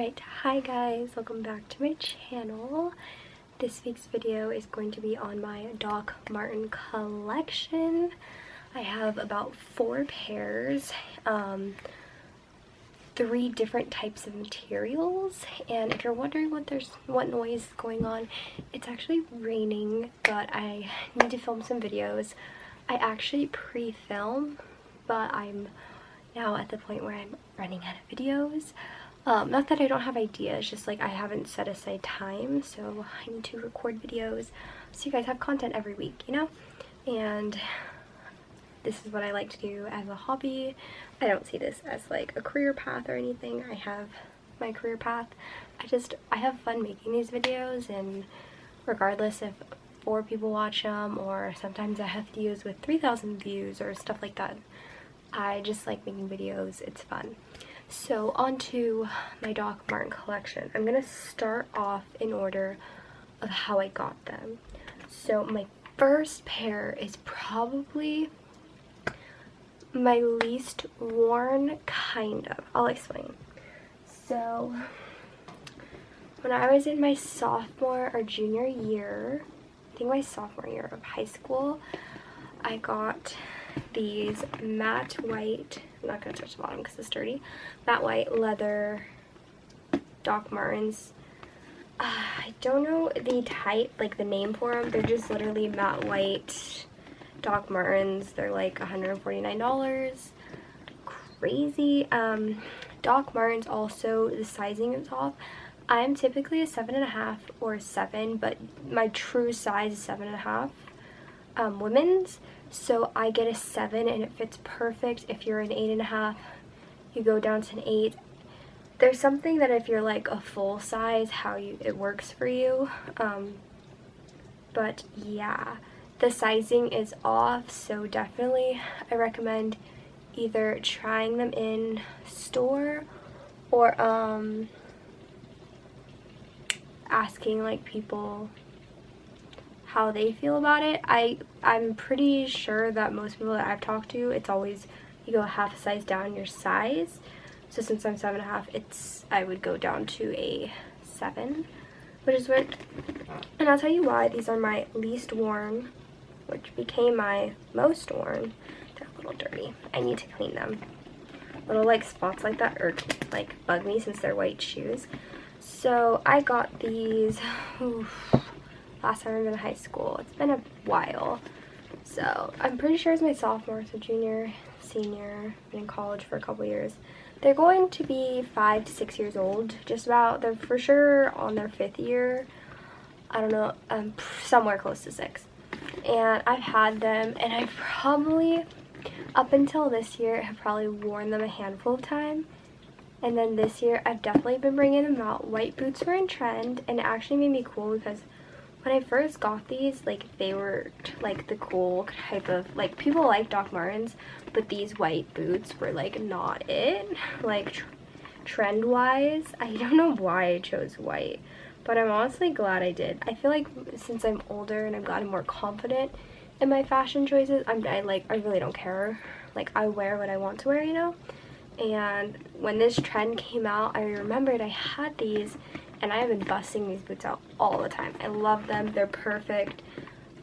Alright, hi guys, welcome back to my channel. This week's video is going to be on my Doc Marten collection. I have about 4 pairs, 3 different types of materials, and if you're wondering what noise is going on, it's actually raining, but I need to film some videos. I actually pre-film, but I'm now at the point where I'm running out of videos. Not that I don't have ideas, just like I haven't set aside time, so I need to record videos so you guys have content every week, you know? And this is what I like to do as a hobby. I don't see this as like a career path or anything. I have my career path. I have fun making these videos, and regardless if 4 people watch them or sometimes I have videos with 3,000 views or stuff like that, I just like making videos. It's fun. So on to my Doc Marten collection. I'm going to start off in order of how I got them. So my first pair is probably my least worn, kind of. I'll explain. So when I was in my sophomore or junior year, I think my sophomore year of high school, I got these matte white, I'm not going to touch the bottom because it's dirty, matte white leather Doc Martens. I don't know the type, like the name for them. They're just literally matte white Doc Martens. They're like $149. Crazy. Doc Martens also, the sizing is off. I'm typically a 7.5 or a 7, but my true size is 7.5. Women's, so I get a 7 and it fits perfect. If you're an 8.5, you go down to an 8. There's something that if you're like a full size, it works for you. But yeah, the sizing is off, so definitely I recommend either trying them in store or asking like people how they feel about it. I'm pretty sure that most people that I've talked to, it's always you go half a size down your size. So since I'm 7.5, I would go down to a 7, which is what, and I'll tell you why these are my least worn, which became my most worn. They're a little dirty. I need to clean them. Little like spots like that like bug me since they're white shoes. So I got these, last time I was in high school. It's been a while. So I'm pretty sure it's my sophomore, so junior, senior, been in college for a couple years. They're going to be 5 to 6 years old, just about. They're for sure on their 5th year. I don't know, somewhere close to 6. And I've had them, and I've probably, up until this year, have probably worn them a handful of times. And then this year, I've definitely been bringing them out. White boots were in trend, and it actually made me cool because when I first got these, like, they were like the cool type of, like, people like Doc Martens, but these white boots were like not it, like trend wise. I don't know why I chose white, but I'm honestly glad I did. I feel like since I'm older and I've gotten more confident in my fashion choices, I really don't care. Like, I wear what I want to wear, you know? And when this trend came out, I remembered I had these, and I have been busting these boots out all the time. I love them. They're perfect.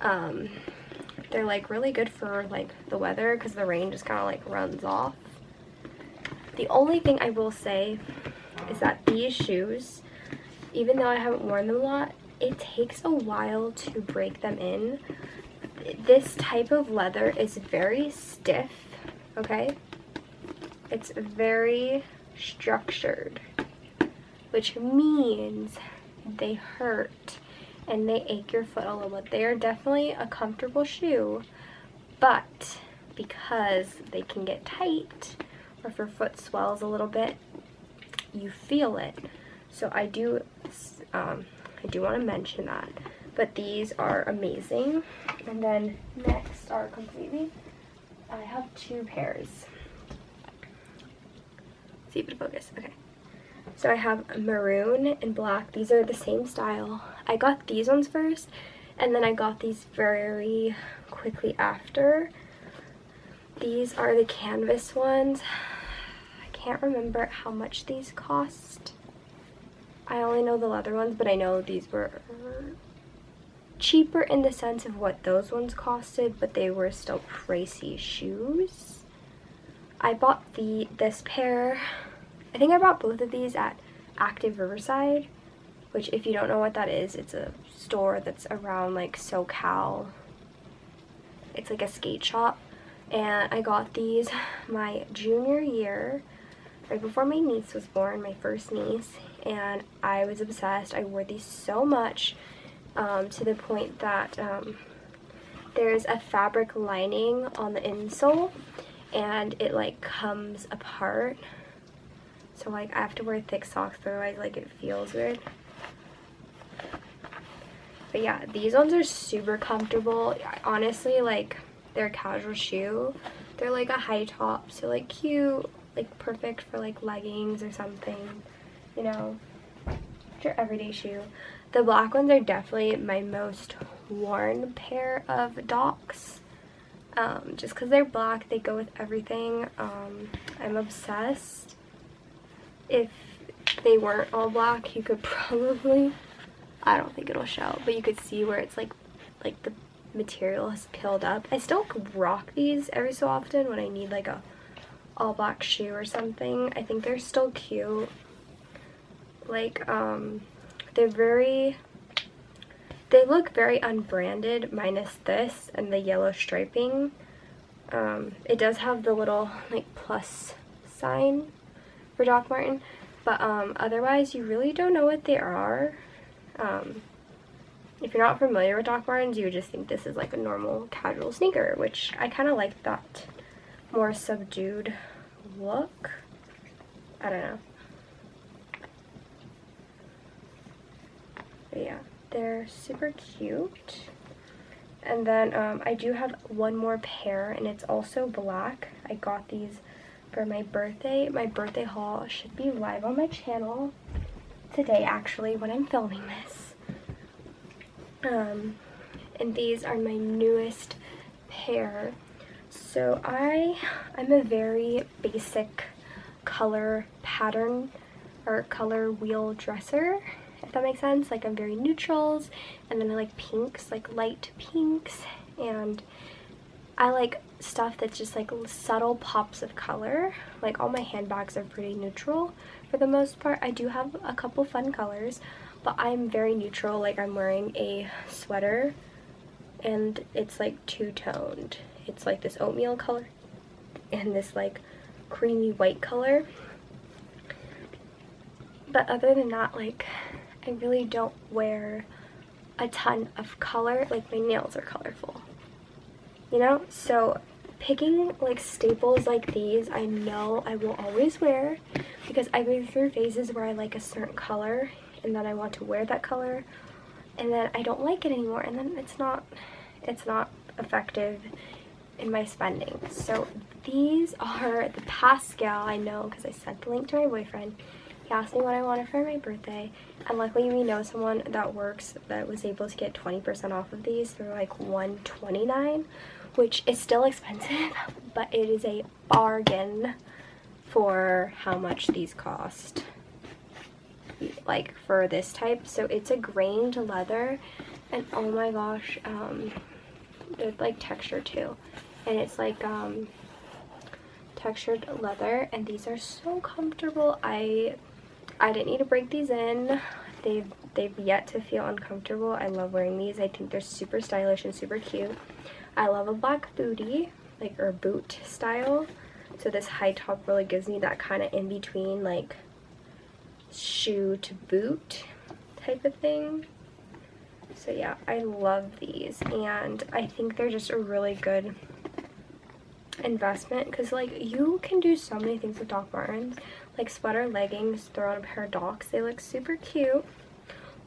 They're like really good for like the weather because the rain just kind of like runs off. The only thing I will say is that these shoes, even though I haven't worn them a lot, it takes a while to break them in. This type of leather is very stiff, okay? It's very structured, which means they hurt and they ache your foot a little bit. They are definitely a comfortable shoe, but because they can get tight, or if your foot swells a little bit, you feel it. So I do want to mention that. But these are amazing. And then next are I have 2 pairs. See if it focus. Okay. So I have maroon and black. These are the same style. I got these ones first, and then I got these very quickly after. These are the canvas ones. I can't remember how much these cost. I only know the leather ones, but I know these were cheaper in the sense of what those ones costed, but they were still pricey shoes. I bought this pair, I think I bought both of these at Active Riverside, which if you don't know what that is, it's a store that's around like SoCal. It's like a skate shop, and I got these my junior year, right before my niece was born, my first niece, and I was obsessed. I wore these so much to the point that there's a fabric lining on the insole and it like comes apart, so like I have to wear thick socks, otherwise like it feels weird. But yeah, these ones are super comfortable. Honestly, like, they're a casual shoe. They're like a high top, so like cute, like perfect for like leggings or something, you know, your everyday shoe. The black ones are definitely my most worn pair of Docs. Just because they're black, they go with everything. I'm obsessed. If they weren't all black, you could probably, I don't think it'll show, but you could see where it's like the material has peeled up. I still rock these every so often when I need like a all black shoe or something. I think they're still cute. Like, they look very unbranded, minus this and the yellow striping. It does have the little like plus sign for Doc Marten, but otherwise you really don't know what they are. If you're not familiar with Doc Martens, you would just think this is like a normal casual sneaker, which I kind of like that more subdued look. I don't know. But yeah, they're super cute. And then I do have one more pair, and it's also black. I got these for my birthday. My birthday haul should be live on my channel today, actually, when I'm filming this. And these are my newest pair. So I'm a very basic color pattern or color wheel dresser, if that makes sense. Like, I'm very neutrals, and then I like pinks, like light pinks, and I like stuff that's just like subtle pops of color. Like, all my handbags are pretty neutral for the most part. I do have a couple fun colors, but I'm very neutral. Like, I'm wearing a sweater and it's like two-toned. It's like this oatmeal color and this like creamy white color. But other than that, like, I really don't wear a ton of color. Like, my nails are colorful, you know? So picking like staples like these, I know I will always wear, because I go through phases where I like a certain color and then I want to wear that color, and then I don't like it anymore, and then it's not effective in my spending. So these are the Pascal. I know because I sent the link to my boyfriend. He asked me what I wanted for my birthday, and luckily we know someone that works that was able to get 20% off of these. They're like $129, which is still expensive, but it is a bargain for how much these cost, like for this type. So it's a grained leather, and oh my gosh, they're like textured too, and it's like textured leather, and these are so comfortable. I didn't need to break these in. They've yet to feel uncomfortable. I love wearing these. I think they're super stylish and super cute. I love a black bootie, like, or boot style. So this high top really gives me that kind of in between, like, shoe to boot type of thing. So yeah, I love these, and I think they're just a really good investment, because like, you can do so many things with Doc Martens, like sweater, leggings, throw on a pair of Docs, they look super cute.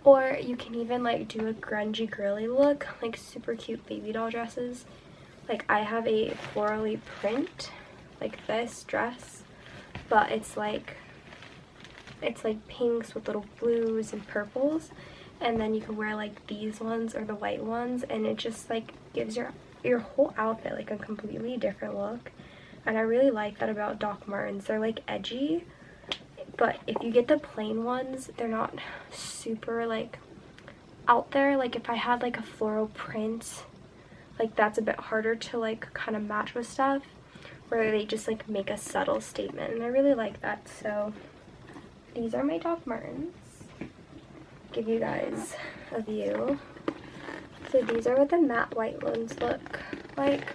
Or you can even like do a grungy girly look, like super cute baby doll dresses. Like, I have a florally print like this dress, but it's like pinks with little blues and purples, and then you can wear like these ones or the white ones, and it just like gives your whole outfit like a completely different look. And I really like that about Doc Martens. They're like edgy, But if you get the plain ones, they're not super like out there. Like if I had like a floral print, like that's a bit harder to like kind of match with stuff, where they just like make a subtle statement, and I really like that. So these are my Doc Martens. Give you guys a view. So these are what the matte white ones look like.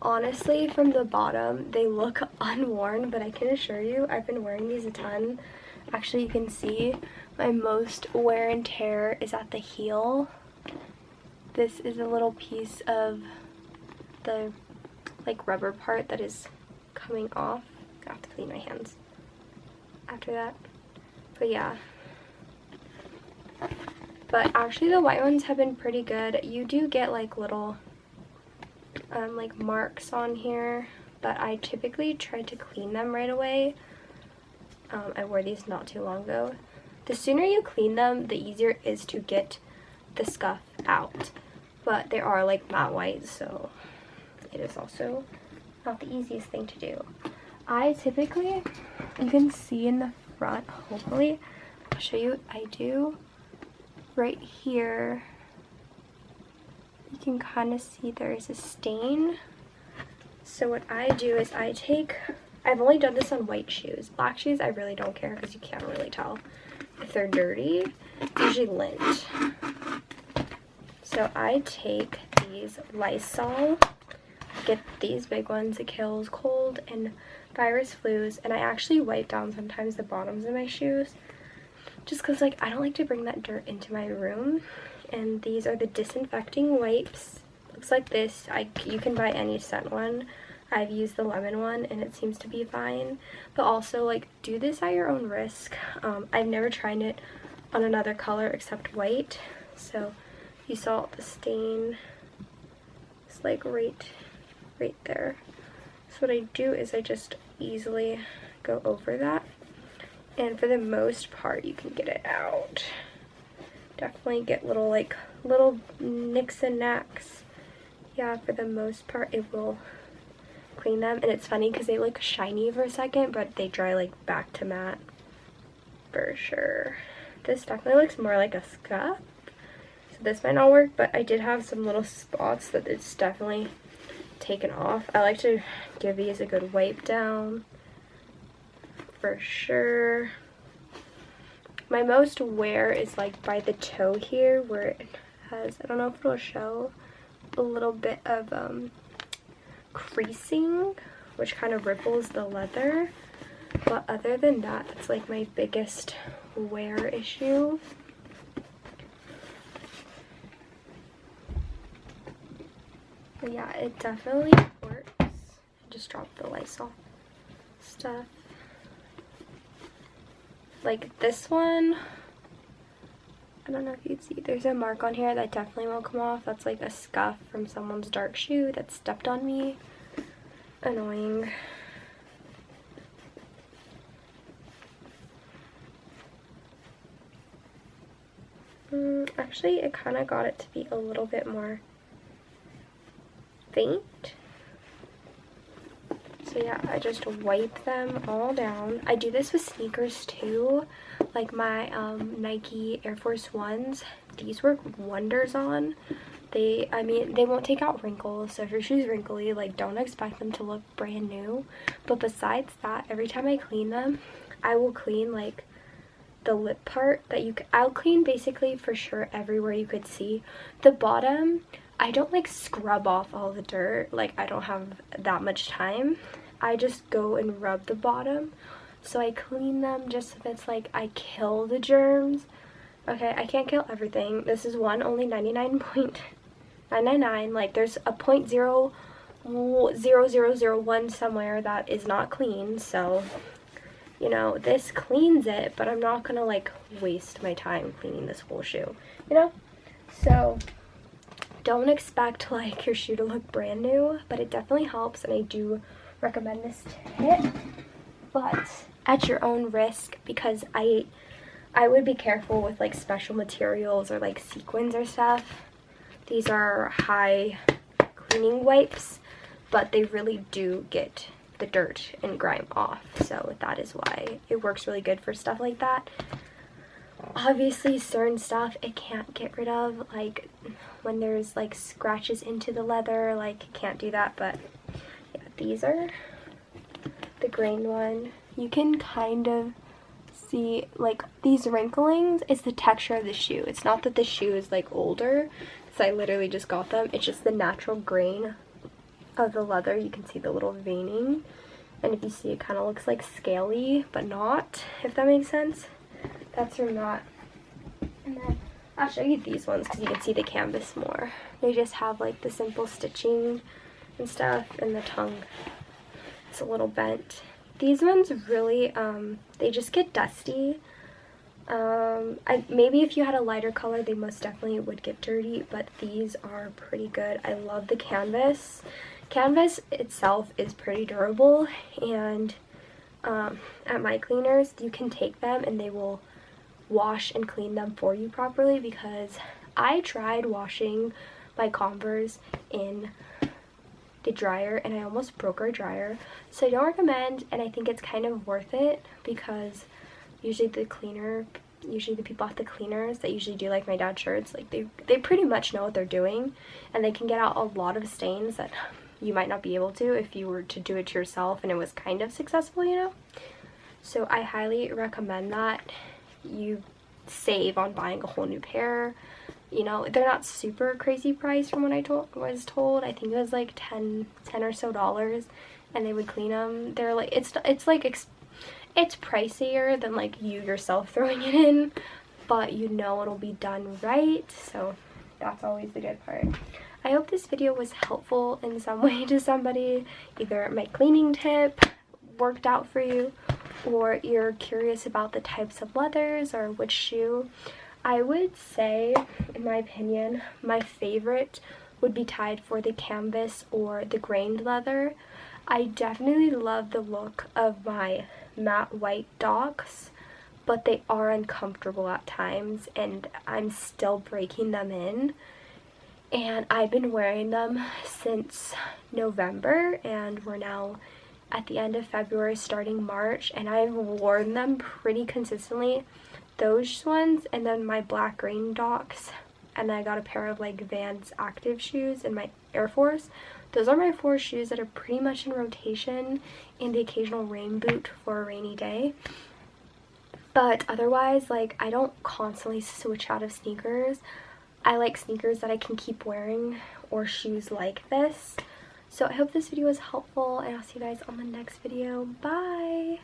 Honestly, from the bottom, they look unworn, but I can assure you, I've been wearing these a ton. Actually, you can see my most wear and tear is at the heel. This is a little piece of the like rubber part that is coming off. I have to clean my hands after that. But yeah. But actually the white ones have been pretty good. You do get like little like marks on here, but I typically try to clean them right away. I wore these not too long ago. The sooner you clean them, the easier it is to get the scuff out. But they are like matte white, so it is also not the easiest thing to do. I typically, you can see in the front, hopefully, I'll show you, I do right here. You can kind of see there is a stain. So what I do is I've only done this on white shoes. Black shoes I really don't care because you can't really tell if they're dirty. It's usually lint. So I take these Lysol, get these big ones, it kills cold and virus flus, and I actually wipe down sometimes the bottoms of my shoes just because like I don't like to bring that dirt into my room. And these are the disinfecting wipes. Looks like this. You can buy any scent one. I've used the lemon one and it seems to be fine. But also like do this at your own risk. I've never tried it on another color except white. So you saw the stain. It's like right there. So what I do is I just easily go over that. And for the most part you can get it out. Definitely get little nicks and knacks. Yeah, for the most part it will clean them. And it's funny because they look shiny for a second, but they dry like back to matte for sure. This definitely looks more like a scuff, so this might not work, but I did have some little spots that it's definitely taken off. I like to give these a good wipe down for sure. My most wear is like by the toe here, where it has, I don't know if it'll show, a little bit of creasing, which kind of ripples the leather. But other than that, that's like my biggest wear issue. But yeah, it definitely works. I just dropped the Lysol stuff. Like this one, I don't know if you'd see, there's a mark on here that definitely won't come off. That's like a scuff from someone's dark shoe that stepped on me. Annoying. Actually, it kind of got it to be a little bit more faint. So yeah, I just wipe them all down. I do this with sneakers too, like my Nike Air Force Ones. These work wonders on. They won't take out wrinkles, so if your shoe's wrinkly, like don't expect them to look brand new. But besides that, every time I clean them, I will clean like the lip part that I'll clean basically for sure everywhere you could see. The bottom, I don't like scrub off all the dirt, like I don't have that much time. I just go and rub the bottom. So I clean them just so that's like I kill the germs. Okay, I can't kill everything. This is one only 99.999. Like there's a 0.00001 somewhere that is not clean. So, you know, this cleans it, but I'm not gonna like waste my time cleaning this whole shoe, you know? So don't expect like your shoe to look brand new, but it definitely helps, and I do recommend this tip, but at your own risk, because I would be careful with like special materials or like sequins or stuff. These are high cleaning wipes, but they really do get the dirt and grime off. So that is why it works really good for stuff like that. Obviously certain stuff it can't get rid of, like when there's like scratches into the leather, like it can't do that. But yeah, these are the grain one. You can kind of see like these wrinklings is the texture of the shoe. It's not that the shoe is like older, because I literally just got them. It's just the natural grain of the leather. You can see the little veining, and if you see, it kind of looks like scaly but not, if that makes sense. That's from that. And then I'll show you these ones because you can see the canvas more. They just have like the simple stitching and stuff, and the tongue is a little bent. These ones really, they just get dusty. Maybe if you had a lighter color, they most definitely would get dirty, but these are pretty good. I love the canvas. Canvas itself is pretty durable, and at my cleaners, you can take them and they will wash and clean them for you properly, because I tried washing my Converse in the dryer and I almost broke our dryer. So I don't recommend, and I think it's kind of worth it, because usually the people at the cleaners that usually do like my dad's shirts, like they pretty much know what they're doing, and they can get out a lot of stains that you might not be able to if you were to do it yourself and it was kind of successful, you know. So I highly recommend that. You save on buying a whole new pair. You know, they're not super crazy price from what I was told. I think it was like 10 or so dollars, and they would clean them. They're like, it's pricier than like you yourself throwing it in, but you know it'll be done right, so that's always the good part. I hope this video was helpful in some way to somebody. Either my cleaning tip worked out for you, or you're curious about the types of leathers or which shoe. I would say, in my opinion, my favorite would be tied for the canvas or the grained leather. I definitely love the look of my matte white Docs, but they are uncomfortable at times, and I'm still breaking them in. And I've been wearing them since November, and we're now at the end of February, starting March, and I've worn them pretty consistently. Those ones, and then my black green Docs, and then I got a pair of like Vans active shoes and my Air Force. Those are my 4 shoes that are pretty much in rotation, and the occasional rain boot for a rainy day. But otherwise, like, I don't constantly switch out of sneakers. I like sneakers that I can keep wearing, or shoes like this. So I hope this video was helpful, and I'll see you guys on the next video. Bye!